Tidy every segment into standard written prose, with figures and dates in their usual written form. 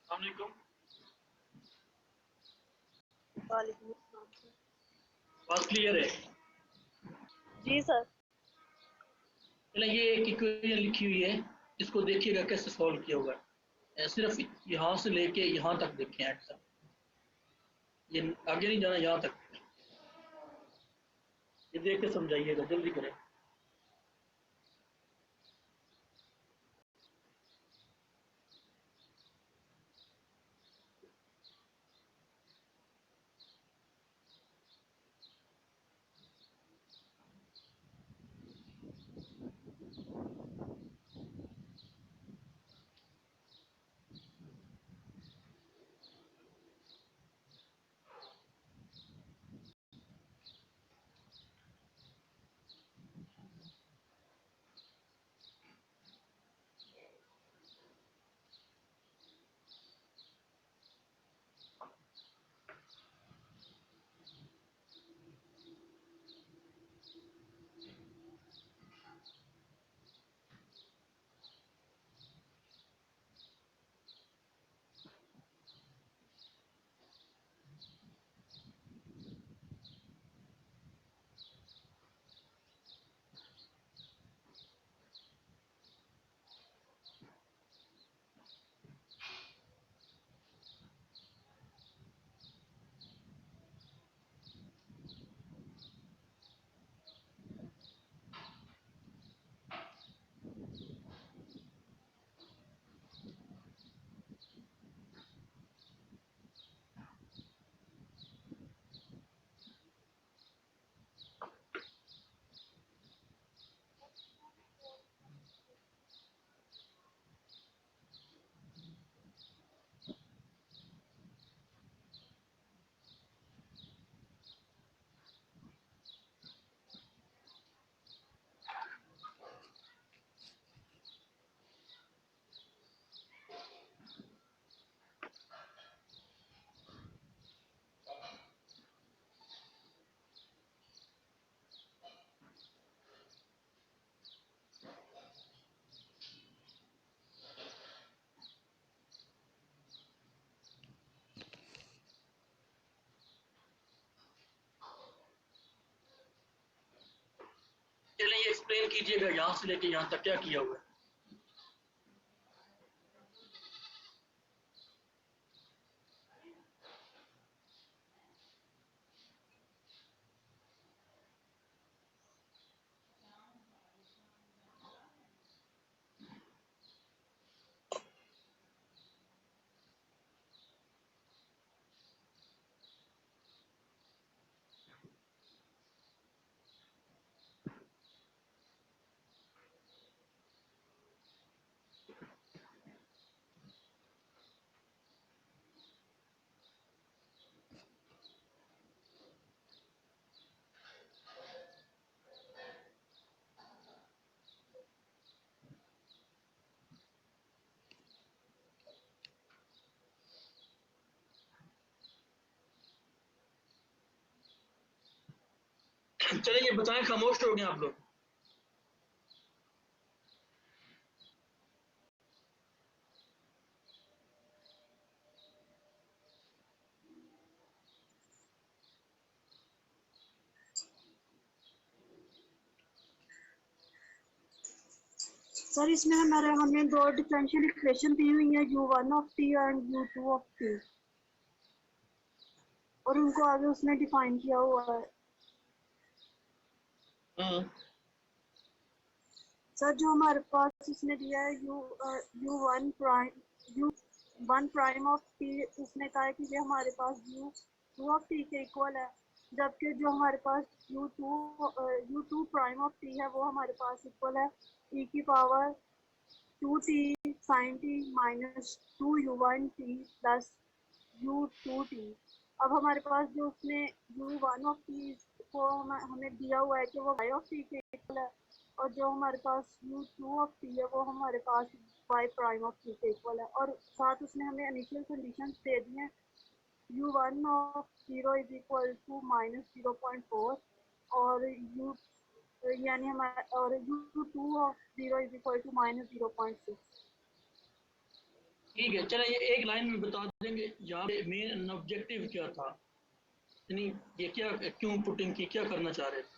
अस्सलामुअलैकुम। वालेकुम अस्सलाम सर। बात क्लियर है? जी सर। चलें, ये एक इक्वेशन लिखी हुई है, इसको देखिएगा कैसे सॉल्व किया होगा। सिर्फ यहाँ से लेके यहाँ तक देखें, एंड तक, ये आगे नहीं जाना, यहाँ तक। ये देख के समझाइएगा, जल्दी करें। चलें, ये एक्सप्लेन कीजिएगा यहाँ से लेके यहाँ तक क्या किया हुआ है। चलिए, ये बताएं, खामोश हो गए आप लोग। सर इसमें हमें दो डिफरेंशियल इक्वेशन दी हुई है, u1 of T and u2 of T, और उनको आगे उसने डिफाइन किया हुआ है। सर जो हमारे पास इसने दिया है u1 प्राइम ऑफ टी, उसने कहा है कि ये हमारे पास u2 ऑफ टी के इक्वल है, जबकि जो हमारे पास u2 प्राइम ऑफ टी है वो हमारे पास इक्वल है e की power 2t sin t minus 2u1t plus u2t। अब हमारे पास जो उसने u1 ऑफ t को हमें दिया हुआ है कि वो y ऑफ t के इक्वल है, और जो हमारे पास u2 ऑफ t है वो हमारे पास y प्राइम ऑफ t के इक्वल है, और साथ उसने हमें इनिशियल कंडीशंस दे दी हैं u1 of 0 is equal to minus 0.4, और यानी हमारा और u2 of 0 is equal to minus 0.6। ठीक है, चले ये एक लाइन में बता देंगे यहाँ पे मेन ऑब्जेक्टिव क्या था, यानी ये क्या क्यों पुटिंग की, क्या करना चाह रहे थे।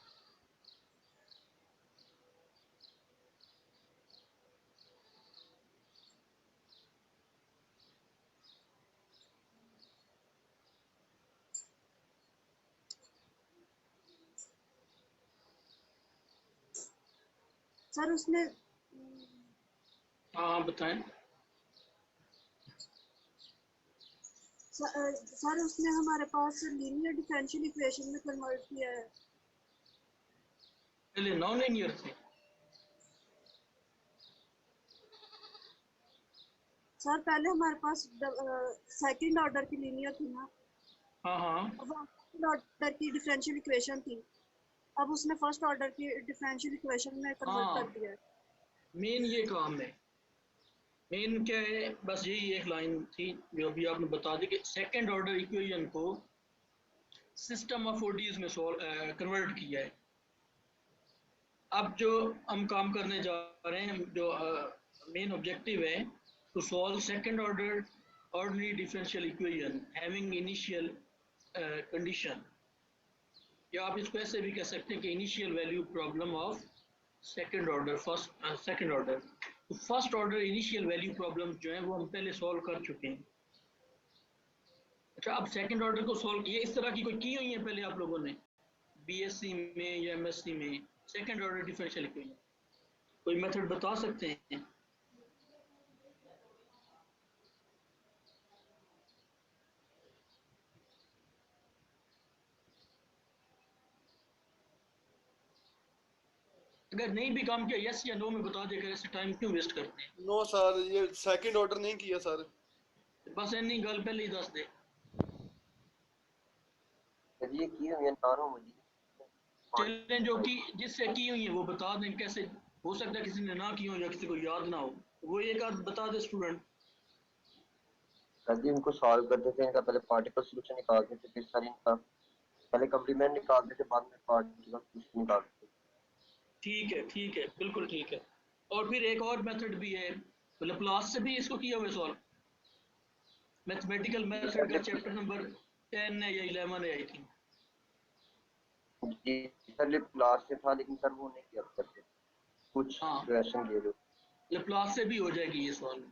सर उसने हाँ बताएं। सर उसने हमारे पास लीनियर डिफरेंशियल इक्वेशन में कन्वर्ट किया है। पहले नॉन लीनियर थे। सर पहले हमारे पास सेकंड ऑर्डर की लीनियर थी ना, हाँ हाँ अब सेकंड ऑर्डर की डिफरेंशियल इक्वेशन थी, अब उसने फर्स्ट ऑर्डर की डिफरेंशियल इक्वेशन में कन्वर्ट कर हाँ, दिया है। मेन ये काम है। मेन क्या है, बस यही एक लाइन थी जो अभी आपने बता दी कि सेकंड ऑर्डर इक्वेशन को सिस्टम ऑफ ओडीज में कन्वर्ट किया है। अब जो हम काम करने जा रहे हैं, जो मेन ऑब्जेक्टिव है, to solve second order ordinary differential equation having initial condition, या आप इसको ऐसे भी कह सकते हैं कि initial value problem of second order, second order. तो first order initial value problem जो है वो हम पहले सॉल्व कर चुके हैं। अच्छा, अब सेकंड ऑर्डर को सॉल्व, ये इस तरह की कोई की हुई है पहले आप लोगों ने बीएससी में या एमएससी में, सेकंड ऑर्डर डिफरेंशियल इक्वेशन कोई मेथड बता सकते हैं? अगर नहीं भी काम किया, यस या नो में बता देकर ऐसे टाइम क्यों वेस्ट करते हैं। नो सर, ये सेकंड ऑर्डर नहीं किया सर। बस इन्नी गल पहले ही दस दे। ये की हुई है तारों मुझे चैलेंज जो की जिससे की हुई है वो बता दें, कैसे हो सकता है किसी ने ना की हो या किसी को याद ना हो, वो एक आध बता दे स्टूडेंट। सर जी। इनको सॉल्व करते थे, इनका पहले पार्टिकल सोल्यूशन निकालते थे, फिर सर इनका पहले कॉम्प्लीमेंट निकालते थे, बाद में पार्टिकल सोल्यूशन निकालते थे। ठीक है, बिल्कुल ठीक है। और फिर एक और मेथड भी है, लैप्लास से भी इसको किया हुआ सॉल्व, मैथमेटिकल मेथड का चैप्टर नंबर 10 है या 11 है आई थिंक। जी सर, क्लास से था लेकिन सर वो नहीं किया करते कुछ हाँ, क्वेश्चन दे दो। लैप्लास से भी हो जाएगी ये सॉल्व,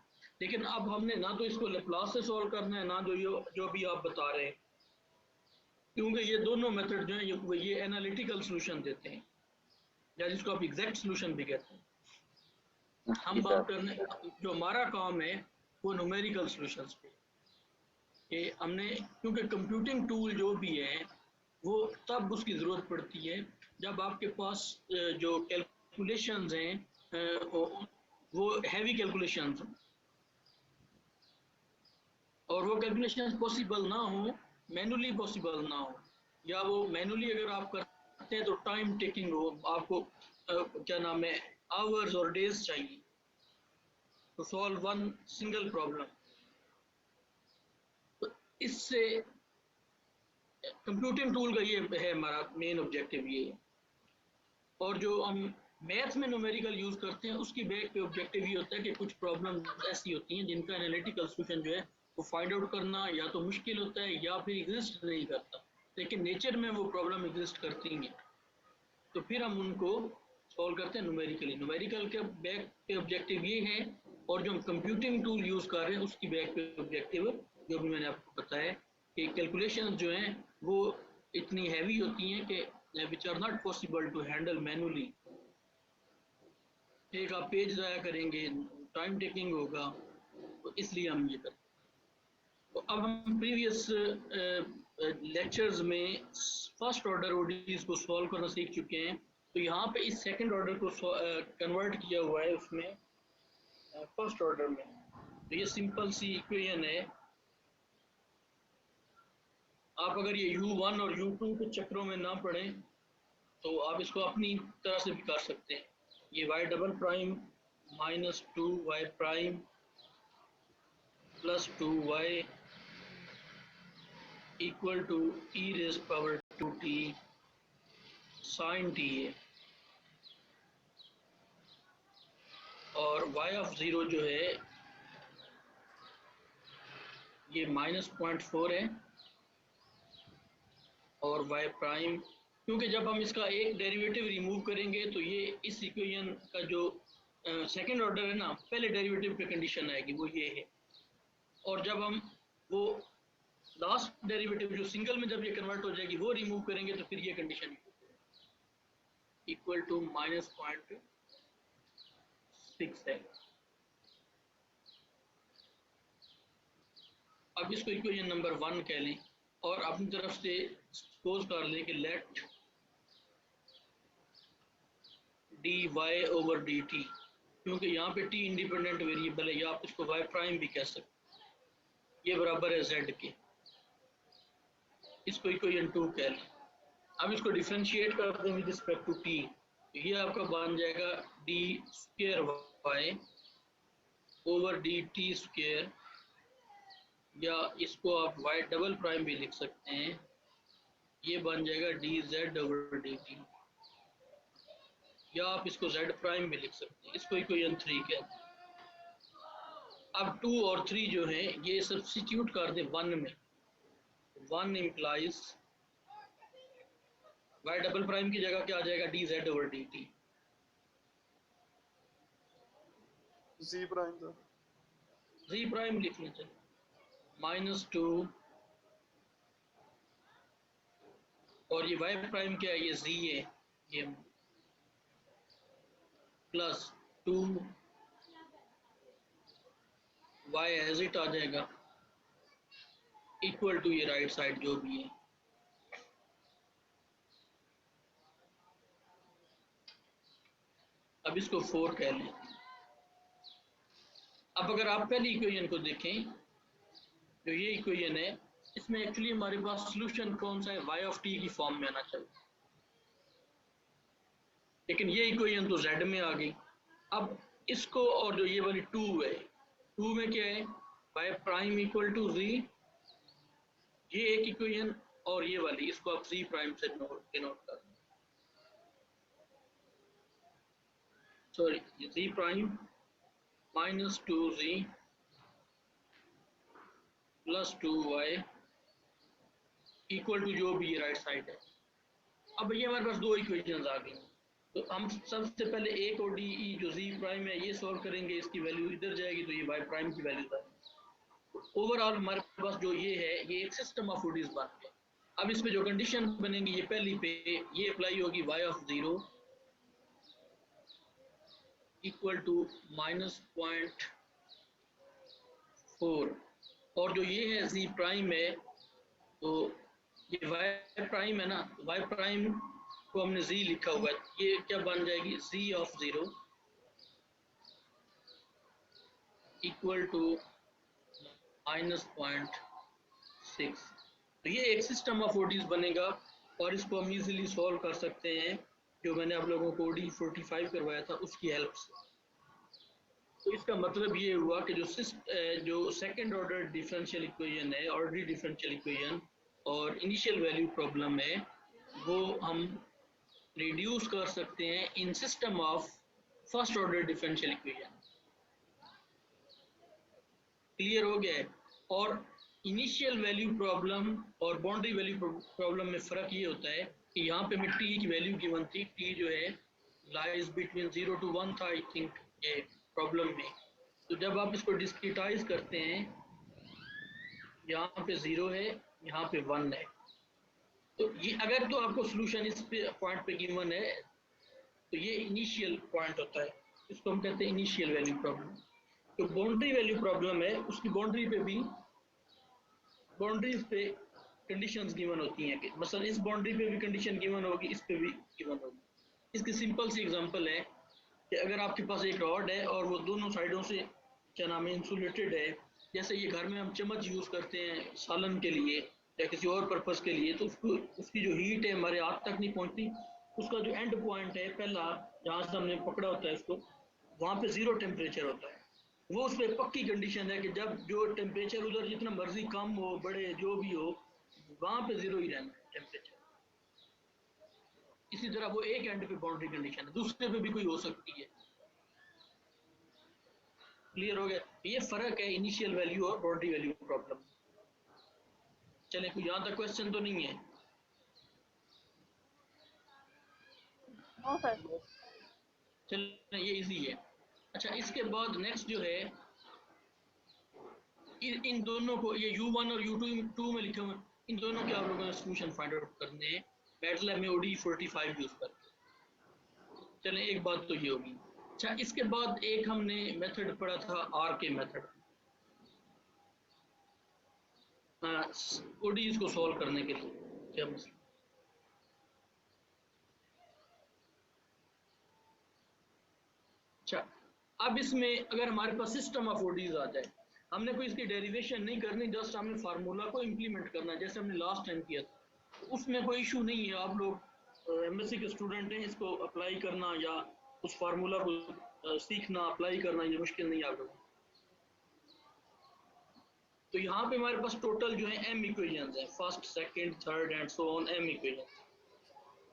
लेकिन अब हमने ना तो इसको लैप्लास से सॉल्व करना है, ना जो भी आप बता रहे हैं, क्योंकि ये दोनों मेथड जो है ये एनालिटिकल सॉल्यूशन देते हैं, या जिसको आप एग्जैक्ट सॉल्यूशन भी कहते हैं। हम जी बात सर। करने, जो हमारा काम है वो न्यूमेरिकल सॉल्यूशंस पे, कि हमने, क्योंकि कंप्यूटिंग टूल जो भी है वो तब उसकी ज़रूरत पड़ती है जब आपके पास जो कैलकुलेशंस हैं वो हैवी कैलकुलेशंस, और वो कैलकुलेशंस पॉसिबल ना हो, मैनुअली पॉसिबल ना हो, या वो मैनुअली अगर आप करते हैं तो टाइम टेकिंग हो, आपको क्या नाम है, आवर्स और डेज चाहिए to solve one single problem. तो इससे कंप्यूटिंग टूल का ये है हमारा मेन ऑब्जेक्टिव ये है। और जो हम मैथ में न्यूमेरिकल यूज करते हैं उसकी बैक पे ऑब्जेक्टिव ये होता है कि कुछ प्रॉब्लम ऐसी होती हैं जिनका एनालिटिकल सॉल्यूशन जो है वो फाइंड आउट करना या तो मुश्किल होता है या फिर एग्जिस्ट नहीं करता, लेकिन नेचर में वो प्रॉब्लम एग्जिस्ट करती हैं, तो फिर हम उनको सॉल्व करते हैं न्यूमेरिकली। न्यूमेरिकल के बैक पे ऑब्जेक्टिव ये है, और जो हम कंप्यूटिंग टूल यूज कर रहे हैं उसकी बैक पे ऑब्जेक्टिव जो भी मैंने आपको बताया कि कैलकुलेशन जो हैं वो इतनी हैवी होती हैं कि which are not possible to handle manually. एक आप पेज ज़ाया करेंगे, टाइम टेकिंग होगा, तो इसलिए हम ये करते हैं। तो अब हम प्रीवियस लेक्चर्स में फर्स्ट ऑर्डर ओडीज को सॉल्व करना सीख चुके हैं, तो यहाँ पे इस सेकंड ऑर्डर को कन्वर्ट किया हुआ है उसमें फर्स्ट ऑर्डर में। तो ये सिंपल सी इक्वेशन है। आप अगर ये U1 और U2 के चक्रों में ना पढ़ें तो आप इसको अपनी तरह से भी कर सकते हैं। ये y double prime minus 2y prime plus 2y equal to e raise power 2t sine t है, और y ऑफ 0 जो है ये -0.4 है और y प्राइम, क्योंकि जब हम इसका एक डेरिवेटिव रिमूव करेंगे तो ये इस इक्वेशन का जो सेकंड ऑर्डर है ना, पहले डेरिवेटिव पे कंडीशन आएगी, वो ये है। और जब हम वो लास्ट डेरिवेटिव जो सिंगल में जब ये कन्वर्ट हो जाएगी वो रिमूव करेंगे तो फिर ये कंडीशन इक्वल टू -0.6 है। अब इसको इक्वेशन नंबर 1 कह लें और अपनी तरफ से सपोज कर लें कि लेट dy/dt, क्योंकि यहाँ पे t इंडिपेंडेंट वेरिएबल है, या आप इसको y प्राइम भी कह सकते हैं, ये बराबर है z के। इसको इक्वेशन 2 कह लें। अब इसको डिफरेंशिएट कर दें विद रिस्पेक्ट टू t, ये आपका बन जाएगा d²y/dt², या इसको आप y डबल प्राइम भी लिख सकते हैं, ये बन जाएगा dz/dt, या आप इसको z प्राइम भी लिख सकते हैं, इसको इक्वेशन 3 कहते हैं। अब 2 और 3 जो है ये सब्स्टिट्यूट कर दें 1 में, 1 इम्प्लाइज y डबल प्राइम की जगह क्या आ जाएगा dz/dt, जी प्राइम था, z प्राइम लिख लें, चलो -2 और ये y प्राइम क्या है, ये z है, ये प्लस 2 y एज इट आ जाएगा इक्वल टू ये राइट साइड जो भी है। अब इसको 4 कह लें। अब अगर आप पहली इक्वेशन को देखें, जो ये इक्वेशन है, इसमें एक्चुअली हमारे पास सॉल्यूशन कौन सा है, y ऑफ t की फॉर्म में आना चाहिए, लेकिन ये इक्वेशन तो z में आ गई। अब इसको और जो ये वाली 2 है, 2 में क्या है, y prime equal to z, ये एक इक्वेशन, और ये वाली इसको आप z प्राइम से डिनोट कर दें, sorry z prime -2z plus 2y equal to जो भी ये राइट साइड है। अब ये हमारे पास 2 इक्वेशंस आ गई, तो हम सबसे पहले एक और डी जो z प्राइम है ये सॉल्व करेंगे, इसकी वैल्यू इधर जाएगी तो ये y प्राइम की वैल्यू आएगी। ओवरऑल हमारे पास जो ये है ये एक सिस्टम ऑफ ओडीज बन गया। अब इसमें जो कंडीशन बनेंगी, ये पहली पे ये अप्लाई होगी y ऑफ 0 इक्वल टू -0.4, और जो ये है z प्राइम है, तो ये y प्राइम है ना, y प्राइम को हमने z लिखा हुआ है, ये क्या बन जाएगी z ऑफ 0 इक्वल टू -0.6। तो ये एक सिस्टम ऑफ ओडीज बनेगा और इसको हम इजीली सॉल्व कर सकते हैं, जो मैंने आप लोगों को OD 45 करवाया था उसकी हेल्प से। तो इसका मतलब ये हुआ कि जो सेकंड ऑर्डर डिफरेंशियल इक्वेशन है, ऑर्डरली डिफरेंशियल इक्वेशन और इनिशियल वैल्यू प्रॉब्लम है, वो हम रिड्यूस कर सकते हैं in system of first order differential equation. Clear हो गया है? और इनिशियल वैल्यू प्रॉब्लम और बाउंड्री वैल्यू प्रॉब्लम में फ़र्क ये होता है कि यहाँ पे मैं t की वैल्यू गिवन थी, t जो है लाइज बिटवीन 0 to 1 था आई थिंक ये प्रॉब्लम में। तो जब आप इसको डिस्क्रिटाइज करते हैं, यहाँ पे 0 है, यहाँ पे 1 है, तो ये अगर तो आपको सोल्यूशन इस पे पॉइंट पे गिवन है तो ये इनिशियल पॉइंट होता है, इसको हम कहते हैं इनिशियल वैल्यू प्रॉब्लम। तो बाउंड्री वैल्यू प्रॉब्लम है, उसकी बाउंड्री पे भी बाउंड्रीज पे कंडीशंस गिवन होती हैं कि मसलन इस बाउंड्री पे भी कंडीशन गिवन होगी, इस पे भी गिवन होगी। इसकी सिंपल सी एग्जांपल है कि अगर आपके पास एक रॉड है और वो दोनों साइडों से क्या नाम है इंसुलेटेड है, जैसे ये घर में हम चम्मच यूज़ करते हैं सालन के लिए या किसी और पर्पस के लिए, तो उसकी जो हीट है हमारे हाथ तक नहीं पहुंचती, उसका जो एंड पॉइंट है पहला जहाँ से हमने पकड़ा होता है उसको, वहाँ पे 0 टेम्परेचर होता है। वो उस पर पक्की कंडीशन है कि जब जो टेम्परेचर उधर जितना मर्जी कम हो बड़े जो भी हो, वहाँ पे 0 ही रहना है टेम्परेचर। इसी तरह वो एक एंड पे बाउंड्री कंडीशन है, दूसरे पे भी कोई हो सकती है। क्लियर हो गया? ये फर्क है इनिशियल वैल्यू और बाउंड्री वैल्यू प्रॉब्लम। चले, कोई यहाँ तक क्वेश्चन तो नहीं है? No sir. चले, ये इजी है। अच्छा, इसके बाद नेक्स्ट जो है, इन दोनों को, ये U1 और U2 में लिखे हुए, इन दोनों के आप लोगों ने सोल्यूशन फाइंड आउट करने हैं मैटलैब में ODE45 यूज करके। चलें, एक बात तो ये होगी। अच्छा, इसके बाद एक हमने मेथड पढ़ा था RK मेथड, ODEs को सॉल्व करने के लिए। क्या मसला? अच्छा, अब इसमें अगर हमारे पास सिस्टम ऑफ ODEs आ जाए, हमने कोई इसकी डेरिवेशन नहीं करनी, जस्ट हमने फार्मूला को इम्प्लीमेंट करना है जैसे हमने लास्ट टाइम किया था। उसमें कोई इशू नहीं है, आप लोग MSc के स्टूडेंट हैं, इसको अप्लाई करना या उस फार्मूला को सीखना, अप्लाई करना, ये मुश्किल नहीं है आप लोगों को। तो यहाँ पे हमारे पास टोटल जो है M इक्वेशंस हैं, first, second, third and so on, M equations.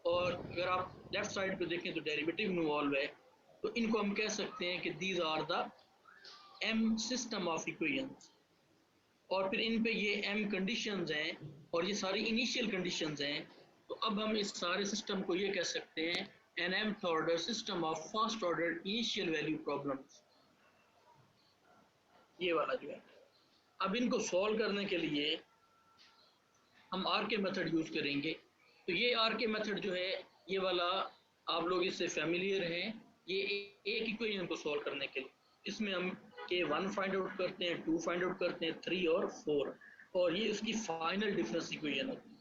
और अगर आप लेफ्ट साइड पे देखें तो डेरिवेटिव इन्वॉल्व है, तो इनको हम कह सकते हैं कि these are the M system of equations. और फिर इन पे ये M कंडीशंस हैं और ये सारी इनिशियल कंडीशंस हैं। तो अब हम इस सारे सिस्टम को ये कह सकते हैं an mth order system of first order initial value problems, ये वाला जो है। अब इनको सॉल्व करने के लिए हम RK मेथड यूज करेंगे। तो ये RK मेथड जो है, ये वाला आप लोग इससे फैमिलियर हैं। ये एक इक्वेशन को सॉल्व करने के लिए इसमें हम K1 फाइंड आउट करते हैं, 2 फाइंड आउट करते हैं, 3 और 4, और ये इसकी फाइनल डिफरेंस इक्वेशन होती है।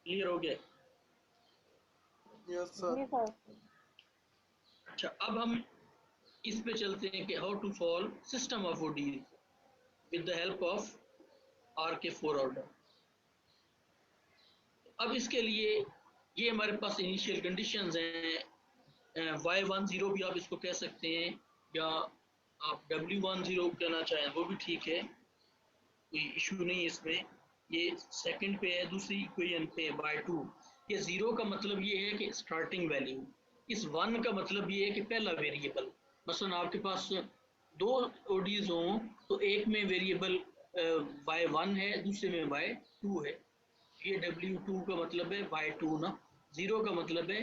क्लियर हो गया? Yes sir. जी सर। अच्छा, अब हम इस पे चलते हैं कि how to solve system of ODEs with the help of RK4 order. अब इसके लिए ये हमारे पास इनिशियल कंडीशंस हैं, Y10 भी आप इसको कह सकते हैं, या आप W10 कहना चाहें वो भी ठीक है, कोई इशू नहीं है इसमें। ये सेकंड पे है, दूसरी इक्वेशन पे Y2। ये 0 का मतलब ये है कि स्टार्टिंग वैल्यू, इस 1 का मतलब ये है कि पहला वेरिएबल। मसलन आपके पास 2 ODEs हों तो एक में वेरिएबल Y1 है, दूसरे में Y2 है। ये W2 का मतलब है Y2 ना, 0 का मतलब है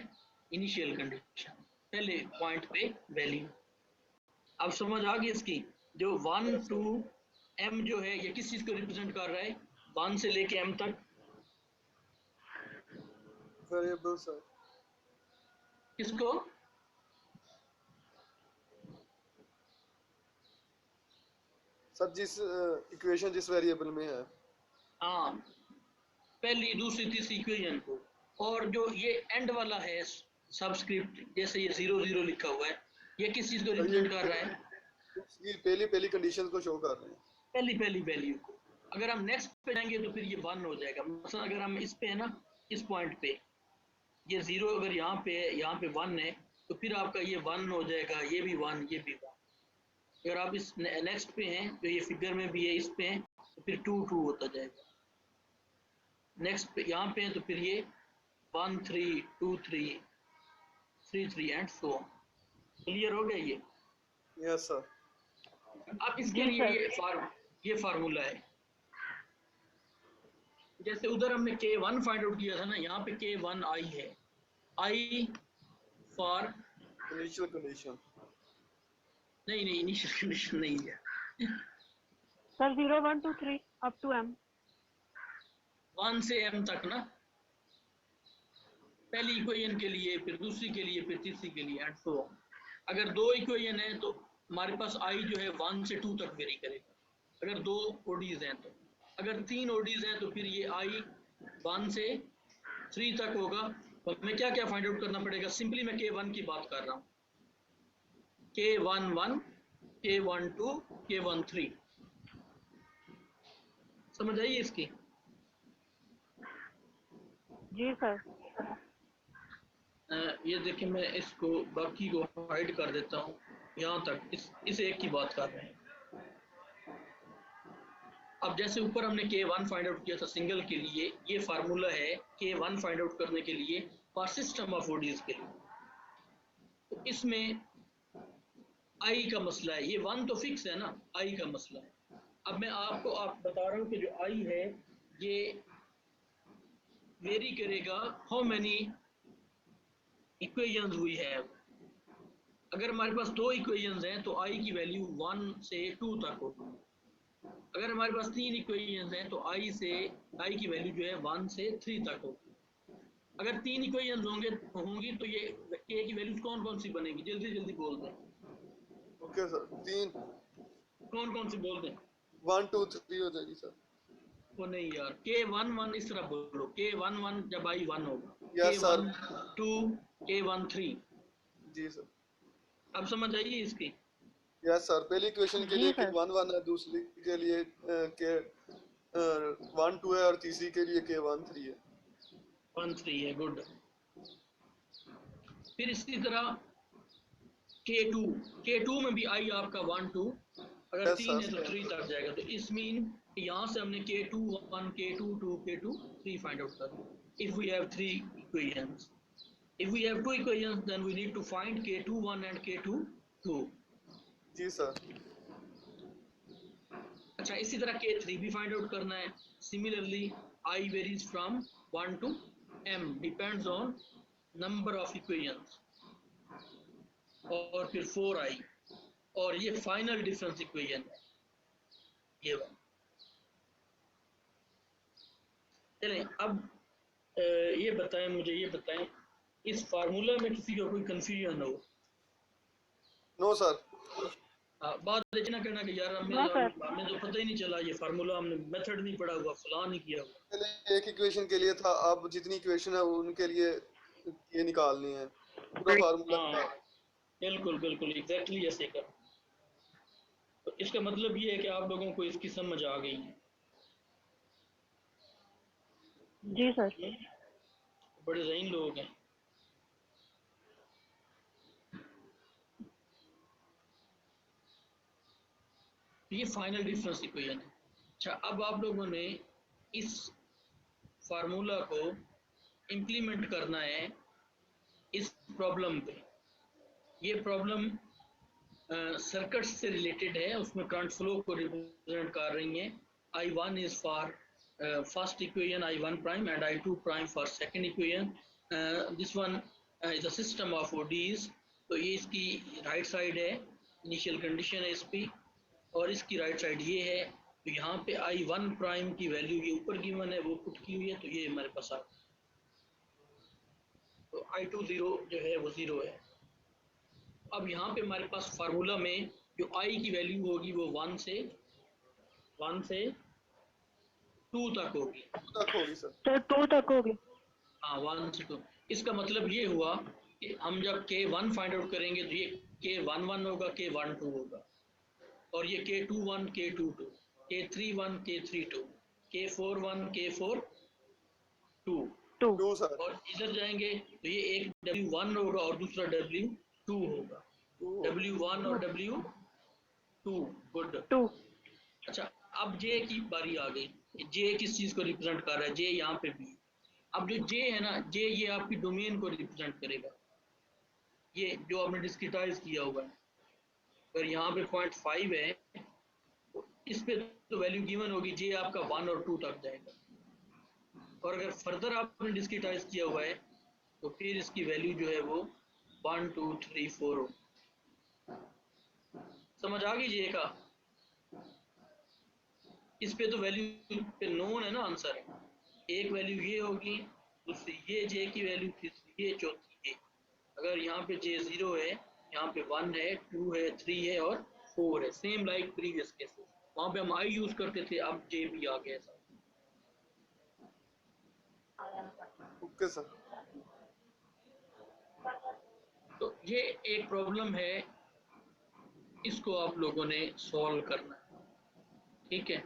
इनिशियल कंडीशन, पहले पॉइंट पे वैल्यू। अब समझ आ गई इसकी? जो 1 2 M जो है, ये किस चीज को रिप्रेजेंट कर रहा है? 1 से लेके M तक वेरिएबल सर। किसको? सर जिस इक्वेशन जिस वेरिएबल में है। हाँ, पहली, दूसरी, तीसरी इक्वेशन को। और जो ये एंड वाला है सबस्क्रिप्ट, जैसे ये 0 0 लिखा हुआ है, ये किस चीज को रिप्रेजेंट कर रहा है? उसकी पहली कंडीशन को शो कर रहे हैं, पहली वैल्यू को। अगर हम नेक्स्ट पे जाएंगे तो फिर ये 1 हो जाएगा। मतलब अगर हम इस पे है ना, इस पॉइंट पे ये 0 अगर यहाँ पे है, यहाँ पे 1 है, तो फिर आपका ये 1 हो जाएगा, ये भी 1, ये भी 1। अगर आप इस नेक्स्ट पे हैं, जो ये फिगर में भी है, इस पे हैं, तो फिर 2 2 होता जाएगा। नेक्स्ट पे यहाँ पे हैं तो फिर ये 1 3 2 3 3 3 एंड सो ऑन। क्लियर हो गया ये? Yes sir. अब इसके लिए ये फार्मूला है। जैसे उधर हमने K1 फाइंड आउट किया था ना, यहाँ पे K1 I है, I फॉर इनिशियल कंडीशन। नहीं इनिशियल कंडीशन नहीं है सर 0 1 2 3 अप टू M। 1 से M तक ना, पहली इक्वेशन के लिए, फिर दूसरी के लिए, फिर तीसरी के लिए एंड सो ऑन। अगर 2 इक्वेशन है तो हमारे पास I जो है 1 से 2 तक वेरी करेगा, अगर 2 ODEs हैं तो। अगर 3 ODEs हैं तो फिर ये I 1 से 3 तक होगा। तो हमें क्या क्या फाइंड आउट करना पड़ेगा? सिंपली मैं K1 की बात कर रहा हूँ, K1 1, K1 2, K1 3। समझ आइए इसकी? जी सर। ये देखिए, मैं इसको बाकी को हाइड कर देता हूँ, यहाँ तक इस एक की बात कर रहे हैं। अब जैसे ऊपर हमने K1 फाइंड आउट किया था सिंगल के लिए, ये फार्मूला है K1 फाइंड आउट करने के लिए फॉर सिस्टम ऑफ ODEs के लिए। तो इसमें I का मसला है, ये 1 तो फिक्स है ना, I का मसला है। अब मैं आपको बता रहा हूँ कि जो आई है ये वेरी करेगा हाउ मैनी इक्वेशंस हुई है। अगर हमारे पास 2 इक्वेशंस हैं तो आई की वैल्यू 1 से 2 तक होगी। अगर हमारे पास 3 इक्वेशंस हैं तो आई की वैल्यू जो है 1 से 3 तक होगी। अगर 3 इक्वेशंस होंगी तो ये के की वैल्यूज कौन कौन सी बनेगी? जल्दी जल्दी बोल दें। ओके सर, 3 कौन कौन सी बोल दें? 1 2 3 हो जाएगी सर। वो नहीं यार, के 1 1 इस तरह बोलो, के 1 1 जब आई 1 होगा, के यस सर। 1 2 के 1 3। जी सर। अब समझ आइए इसकी। यस सर, पहली इक्वेशन के जी लिए के सर। 1 1 है, दूसरी के लिए के 1 2 है और तीसरी के लिए के 1 3 है। 1 3 है, गुड। फिर इसी तरह K2 में भी आई आपका 1 2, अगर यस 3 है तो सर। 3 तक जाएगा। तो इस मीन यहाँ से हमने K2 1 K2 2 K2 3 find out कर। If we have 3 equations, if we have 2 equations then we need to find K2 1 and K2 2। जी सर। अच्छा, इसी तरह K3 भी फाइंड आउट करना है। Similarly I varies from 1 to m depends on number of equations, और फिर 4i, और ये फाइनल डिफरेंस इक्वेशन है ये वाला। चलें अब ये बताएं मुझे, ये बताएं इस फार्मूला में किसी का कोई कंफ्यूजन हो? No sir. बात इतना कहना कि यार हमें तो पता ही नहीं चला, ये फार्मूला हमने मेथड नहीं पढ़ा हुआ, फलां नहीं किया हुआ। पहले एक इक्वेशन के लिए था, अब जितनी इक्वेशन है उनके लिए ये निकालनी है पूरा फार्मूला। हाँ बिल्कुल बिल्कुल एग्जैक्टली ऐसे कर। तो इसका मतलब ये है कि आप लोगों को इसकी समझ आ गई है। जी सर। बड़े ज़हीन लोग हैं। ये फाइनल डिफरेंस इक्वेशन है। अच्छा, अब आप लोगों ने इस फार्मूला को इम्प्लीमेंट करना है इस प्रॉब्लम पे। ये प्रॉब्लम सर्किट से रिलेटेड है, उसमें करंट फ्लो को रिप्रेजेंट कर रही है। I1 is for first equation I1 prime and I2 prime for second equation. This one is a system of ODEs। तो ये इसकी राइट साइड है, इनिशियल कंडीशन है इसकी, और इसकी राइट साइड ये है। तो यहाँ पे I1 प्राइम की वैल्यू ये ऊपर गिवन है, वो पुट की हुई है, तो ये हमारे पास आ। तो I2 0 जो है वो 0 है। अब यहाँ पे हमारे पास फार्मूला में जो I की वैल्यू होगी वो 1 से 2 तक होगी। 2 तक होगी सर। सर 2 तक होगी। हाँ 1 से 2। इसका मतलब ये हुआ कि हम जब K1 फाइंड आउट करेंगे तो ये K11 होगा, K12 होगा, और ये K21 K22 K31 K32 K41 K42। 2 sir. और इधर जाएंगे तो ये एक W1 होगा और दूसरा W2 होगा। W1 और W2, गुड। 2। अच्छा, अब J की बारी आ गई। J किस चीज को रिप्रेजेंट कर रहा है? J यहाँ पे भी। अब जो J है ना, J ये आपकी डोमेन को रिप्रेजेंट करेगा, ये जो आपने डिस्क्रिटाइज किया हुआ है। अगर यहाँ पे 0.5 है तो इस पे तो वैल्यू गिवन होगी, J आपका 1 और 2 तक जाएगा। और अगर फर्दर आपने डिस्क्रिटाइज किया हुआ है तो फिर इसकी वैल्यू जो है वो 1 2 3 4 हो। समझ आ गई J का? इस पे तो वैल्यू पे नोन है ना आंसर। एक वैल्यू ये होगी, दूसरी ये J की वैल्यू, तीसरी ये, चौथी ये। अगर यहाँ पे J 0 है, यहाँ पे 1 है, 2 है, 3 है और 4 है, सेम लाइक प्रीवियस केसेस। वहाँ पे हम I यूज करते थे, अब J भी आ गया। Okay sir. तो ये एक प्रॉब्लम है, इसको आप लोगों ने सॉल्व करना है, ठीक है?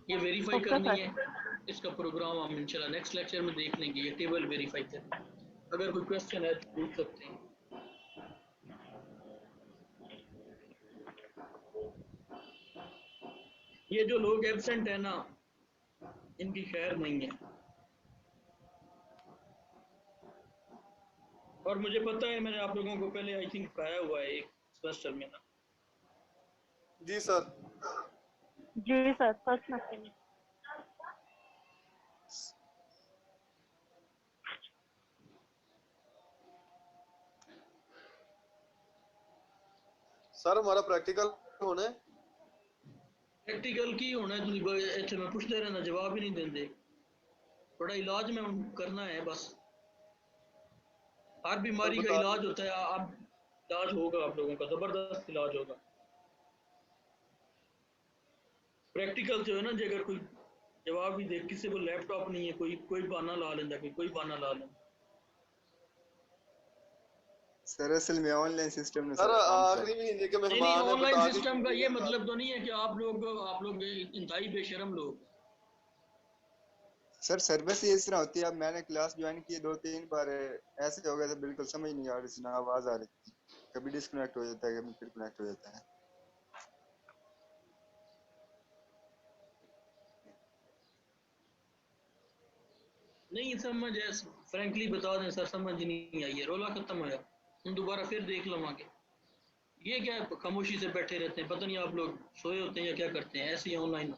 ये वेरीफाई करनी है। इसका प्रोग्राम हम इंशाल्लाह नेक्स्ट लेक्चर में देख लेंगे। ये टेबल वेरीफाई करना है। अगर कोई क्वेश्चन है तो पूछ सकते हैं। ये जो लोग एब्सेंट है ना, इनकी खैर नहीं है। और मुझे पता है, मैंने आप लोगों को पहले आई थिंक पढ़ाया हुआ है एक सेमेस्टर में ना, जी सर। जी सर, फर्स्ट सेमेस्टर में। सर हमारा प्रैक्टिकल होना है। प्रैक्टिकल की होना है, तुम इतने में पूछते रहना, जवाब ही नहीं देंगे। थोड़ा इलाज में करना है बस। हर सर बीमारी का बता इलाज होता है। अब इलाज होगा आप लोगों का, जबरदस्त इलाज होगा। प्रैक्टिकल जो है ना, जो अगर कोई जवाब भी दे, किसी को लैपटॉप नहीं है, कोई कोई बहाना ला लेंदा, कोई बहाना ला लेंदा। सर असल में ऑनलाइन सिस्टम ने सर सारा काम आखिरी खराब। महीने के नहीं नहीं, मेहमान है, ऑनलाइन बता सिस्टम का ये दीजिएगा सर। मतलब तो नहीं है कि आप लोग इंतहाई बेशरम लोग। सर सर्विस ही इस तरह होती है। अब मैंने क्लास ज्वाइन की 2-3 बार, ऐसे हो गया था बिल्कुल समझ नहीं आ रही थी, ना आवाज आ रही थी, कभी डिस्कनेक्ट हो जाता है, कभी फिर कनेक्ट हो जाता है। नहीं समझ है, फ्रैंकली बता दें सर, समझ नहीं आई है, रोला खत्म होया। हम दोबारा फिर देख लवांगे। ये क्या खामोशी से बैठे रहते हैं, पता नहीं आप लोग सोए होते हैं या क्या करते हैं, ऐसे ही ऑनलाइन।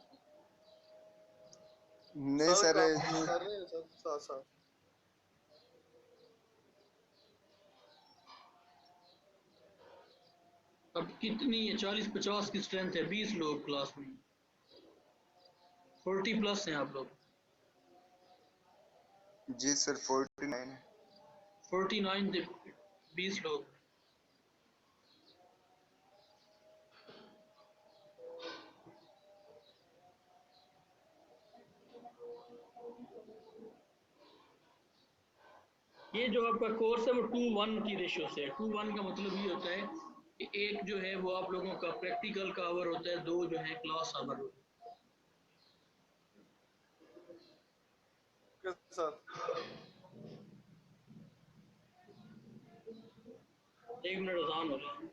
नहीं सर सर, काम कर रहे हैं सर साथ साथ। अब कितनी है, 40-50 की स्ट्रेंथ है, 20 लोग क्लास में, 40+ हैं आप लोग। जी सर 49 है। 49 थे, 20 लोग। ये जो आपका कोर्स है वो 2:1 की रेशियो से है। 2:1 का मतलब ये होता है कि एक जो है वो आप लोगों का प्रैक्टिकल का आवर होता है, 2 जो है क्लास आवर होता ओके सर। है। 1 मिनट आसान हो रहा है।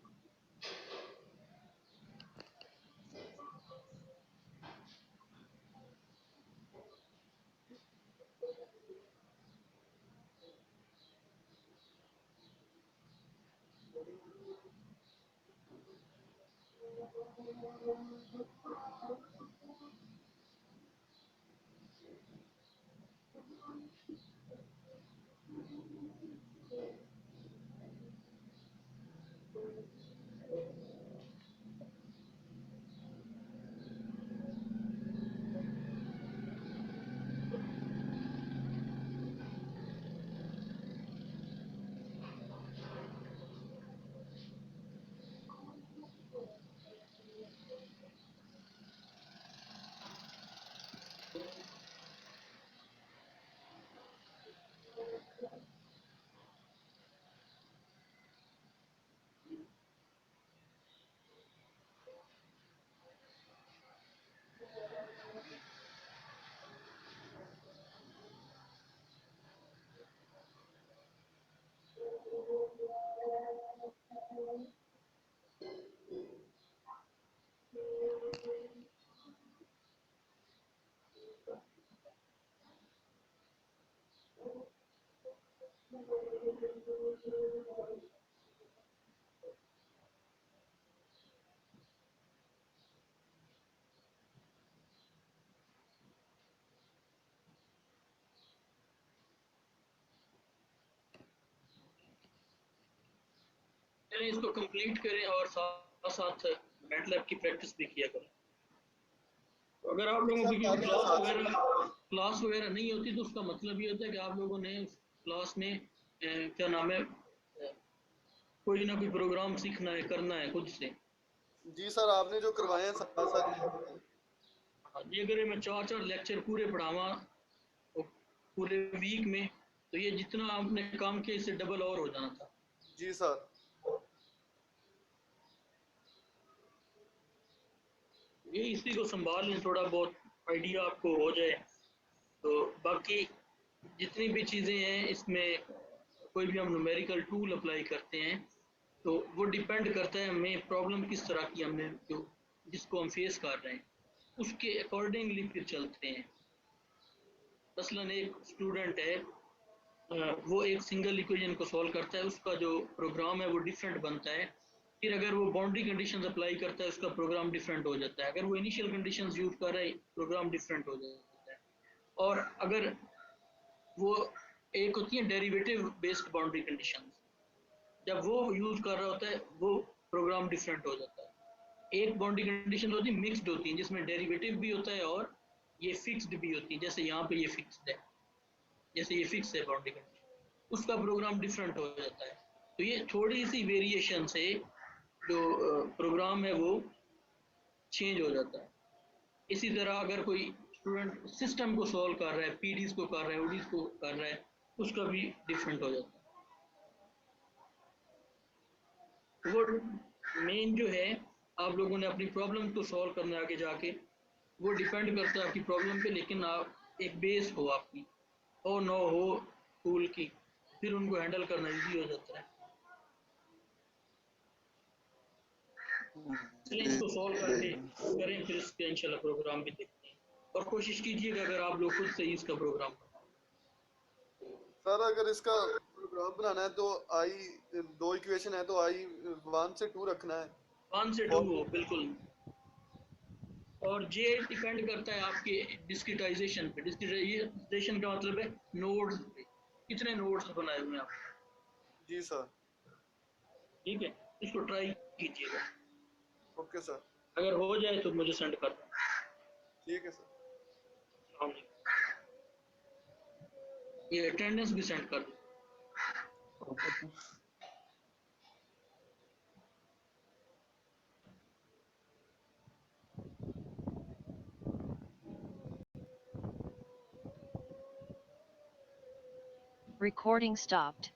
पहले इसको कंप्लीट करें और साथ साथ मैटलैब की प्रैक्टिस भी किया करें। तो अगर आप लोगों सर की कर रहे हैं साथ साथ। क्लास वगैरह नहीं होती तो उसका मतलब ये होता है कि आप लोगों ने उस क्लास में क्या नाम है, कोई ना कोई प्रोग्राम सीखना है, करना है खुद से। जी सर आपने जो करवाए हैं साथ साथ ये करते हैं। ये अगर मैं 4-4 लेक्चर पूरे पढ़ावा पूरे वीक में, तो ये जितना आपने काम किया इससे डबल और हो जाना था। जी सर। ये इसी को संभाल लें, थोड़ा बहुत आइडिया आपको हो जाए। तो बाकी जितनी भी चीज़ें हैं इसमें, कोई भी हम न्यूमेरिकल टूल अप्लाई करते हैं तो वो डिपेंड करता है हमें प्रॉब्लम किस तरह की हमने जो जिसको हम फेस कर रहे हैं उसके अकॉर्डिंगली फिर चलते हैं। मसलन एक स्टूडेंट है, वो एक सिंगल इक्वेशन को सॉल्व करता है, उसका जो प्रोग्राम है वो डिफरेंट बनता है फिर अगर वो बाउंड्री कंडीशंस अप्लाई करता है उसका प्रोग्राम डिफरेंट हो जाता है। अगर वो इनिशियल कंडीशंस यूज कर रहा है प्रोग्राम डिफरेंट हो जाता है। और अगर वो एक होती है डेरिवेटिव बेस्ड बाउंड्री कंडीशंस, जब वो यूज कर रहा होता है वो प्रोग्राम डिफरेंट हो जाता है। एक बाउंड्री कंडीशन होती है मिक्स्ड होती है जिसमें डेरिवेटिव भी होता है और ये फिक्स्ड भी होती है, जैसे यहाँ पे ये फिक्स्ड है, जैसे ये फिक्स है बाउंड्री कंडीशन, उसका प्रोग्राम डिफरेंट हो जाता है। तो ये थोड़ी सी वेरिएशन से जो प्रोग्राम है वो चेंज हो जाता है। इसी तरह अगर कोई स्टूडेंट सिस्टम को सॉल्व कर रहा है, पीडीज को कर रहा है, ओडीज को कर रहा है, उसका भी डिफरेंट हो जाता है। वो मेन जो है आप लोगों ने अपनी प्रॉब्लम को सॉल्व करना है आगे जाके, वो डिपेंड करता है आपकी प्रॉब्लम पे, लेकिन आप एक बेस हो आपकी हो न हो टूल की, फिर उनको हैंडल करना इजी हो जाता है। चलिए इसको सॉल्व करके करें, फिर इसके इंशाल्लाह प्रोग्राम भी देखते हैं। और कोशिश कीजिएगा अगर आप लोग खुद से ही इसका प्रोग्राम सर अगर इसका प्रोग्राम बनाना है तो आई 2 इक्वेशन है तो आई 1 से 2 रखना है। 1 से 2 हो बिल्कुल। और ये डिपेंड करता है आपके डिस्क्रिटाइजेशन पे। डिस्क्रिटाइजेशन का मतलब है नोड्स पे, कितने नोड्स बनाए हुए हैं आप। जी सर। ठीक है, इसको ट्राई कीजिएगा, ओके सर। अगर हो जाए तो मुझे सेंड कर दें। ठीक है सर। हाँ जी, ये अटेंडेंस भी सेंड कर दें। Okay sir. Recording stopped.